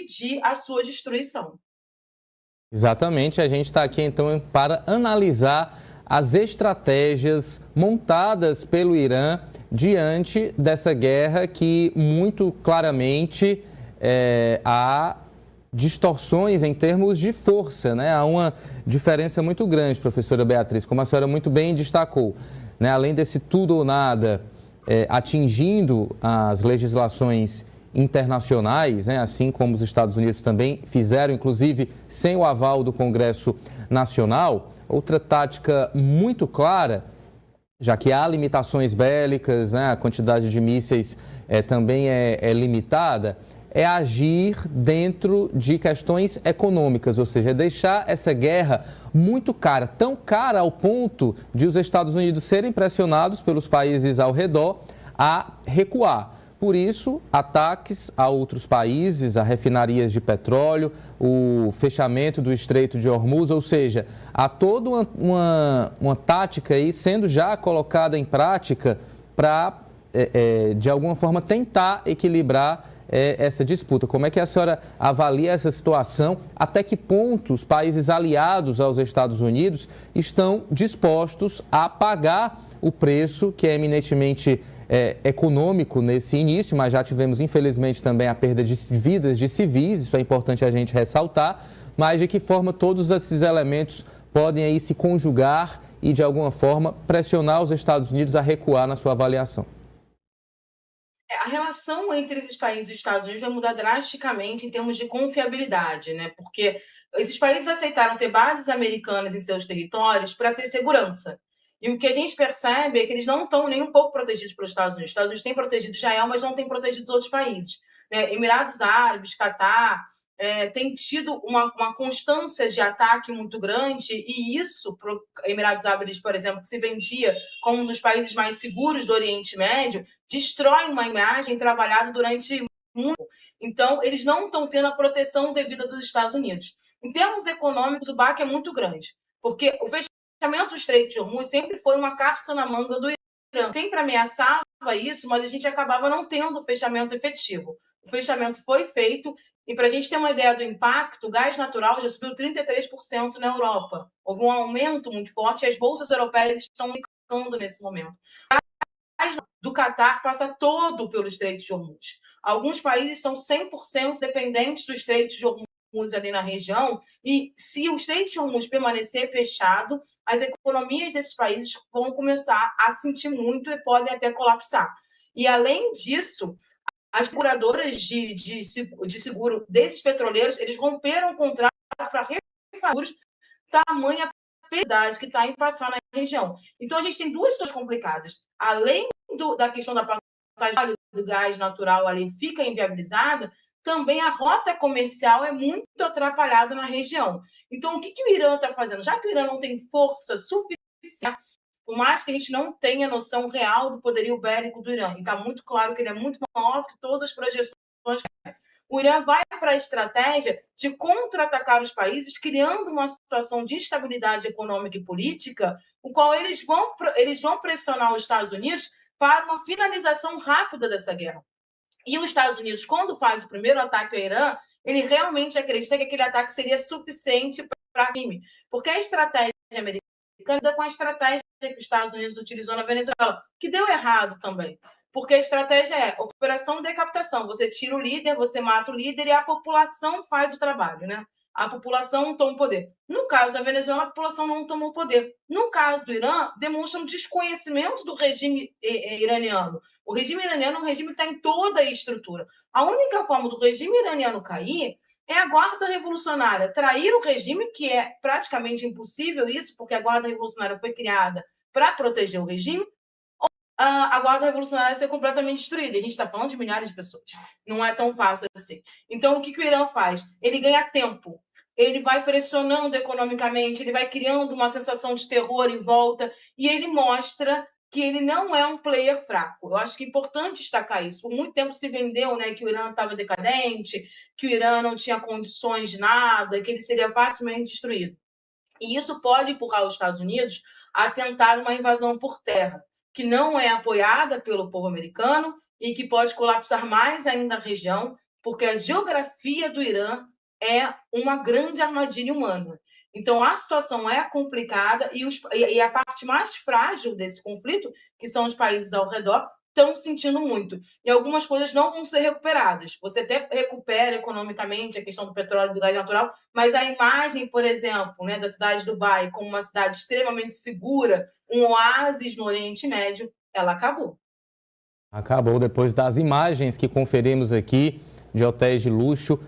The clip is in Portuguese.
impedir a sua destruição. Exatamente, a gente está aqui então para analisar as estratégias montadas pelo Irã diante dessa guerra que muito claramente há distorções em termos de força, né? Há uma diferença muito grande, professora Beatriz, como a senhora muito bem destacou, né? Além desse tudo ou nada atingindo as legislações internacionais, né? Assim como os Estados Unidos também fizeram, inclusive sem o aval do Congresso Nacional. Outra tática muito clara, já que há limitações bélicas, né? A quantidade de mísseis também é limitada, é agir dentro de questões econômicas, ou seja, deixar essa guerra muito cara, tão cara ao ponto de os Estados Unidos serem pressionados pelos países ao redor a recuar. Por isso, ataques a outros países, a refinarias de petróleo, o fechamento do Estreito de Hormuz, ou seja, há toda uma tática aí sendo já colocada em prática para, de alguma forma, tentar equilibrar essa disputa. Como é que a senhora avalia essa situação? Até que ponto os países aliados aos Estados Unidos estão dispostos a pagar o preço que é eminentemente econômico nesse início, mas já tivemos, infelizmente, também a perda de vidas de civis, isso é importante a gente ressaltar, mas de que forma todos esses elementos podem aí se conjugar e, de alguma forma, pressionar os Estados Unidos a recuar na sua avaliação? A relação entre esses países e os Estados Unidos vai mudar drasticamente em termos de confiabilidade, né? Porque esses países aceitaram ter bases americanas em seus territórios para ter segurança. E o que a gente percebe é que eles não estão nem um pouco protegidos pelos Estados Unidos. Os Estados Unidos têm protegido Israel, mas não têm protegido os outros países, né? Emirados Árabes, Catar, tem tido uma constância de ataque muito grande, e isso, para os Emirados Árabes, por exemplo, que se vendia como um dos países mais seguros do Oriente Médio, destrói uma imagem trabalhada durante muito. Então, eles não estão tendo a proteção devida dos Estados Unidos. Em termos econômicos, o baque é muito grande, porque o fechamento do Estreito de Hormuz sempre foi uma carta na manga do Irã. Sempre ameaçava isso, mas a gente acabava não tendo o fechamento efetivo. O fechamento foi feito, e para a gente ter uma ideia do impacto, o gás natural já subiu 33% na Europa. Houve um aumento muito forte e as bolsas europeias estão ficando nesse momento. O gás do Catar passa todo pelo Estreito de Hormuz. Alguns países são 100% dependentes do Estreito de Hormuz ali na região, e se o Estreito de Hormuz permanecer fechado, as economias desses países vão começar a sentir muito e podem até colapsar. E, além disso, as seguradoras de seguro desses petroleiros, eles romperam o contrato para refazer tamanha perda que está em passar na região. Então, a gente tem duas situações complicadas. Além da questão da passagem do gás natural ali fica inviabilizada, também a rota comercial é muito atrapalhada na região. Então, o que o Irã está fazendo? Já que o Irã não tem força suficiente, por mais que a gente não tenha noção real do poderio bélico do Irã, e está muito claro que ele é muito maior do que todas as projeções, o Irã vai para a estratégia de contra-atacar os países, criando uma situação de instabilidade econômica e política, o qual eles vão pressionar os Estados Unidos para uma finalização rápida dessa guerra. E os Estados Unidos, quando faz o primeiro ataque ao Irã, ele realmente acredita que aquele ataque seria suficiente para crime, porque a estratégia americana com a estratégia que os Estados Unidos utilizou na Venezuela, que deu errado também. Porque a estratégia é operação de decapitação. Você tira o líder, você mata o líder e a população faz o trabalho, né? A população toma o poder. No caso da Venezuela, a população não tomou o poder. No caso do Irã, demonstra um desconhecimento do regime iraniano. O regime iraniano é um regime que está em toda a estrutura. A única forma do regime iraniano cair é a Guarda Revolucionária trair o regime, que é praticamente impossível isso, porque a Guarda Revolucionária foi criada para proteger o regime, a Guarda Revolucionária ser completamente destruída. A gente está falando de milhares de pessoas. Não é tão fácil assim. Então, o que o Irã faz? Ele ganha tempo. Ele vai pressionando economicamente, ele vai criando uma sensação de terror em volta, e ele mostra que ele não é um player fraco. Eu acho que é importante destacar isso. Por muito tempo se vendeu, né, que o Irã estava decadente, que o Irã não tinha condições de nada, que ele seria facilmente destruído. E isso pode empurrar os Estados Unidos a tentar uma invasão por terra, que não é apoiada pelo povo americano e que pode colapsar mais ainda a região, porque a geografia do Irã é uma grande armadilha humana. Então, a situação é complicada e a parte mais frágil desse conflito, que são os países ao redor, estão sentindo muito. E algumas coisas não vão ser recuperadas. Você até recupera economicamente a questão do petróleo e do gás natural, mas a imagem, por exemplo, né, da cidade de Dubai como uma cidade extremamente segura, um oásis no Oriente Médio, ela acabou. Acabou depois das imagens que conferimos aqui de hotéis de luxo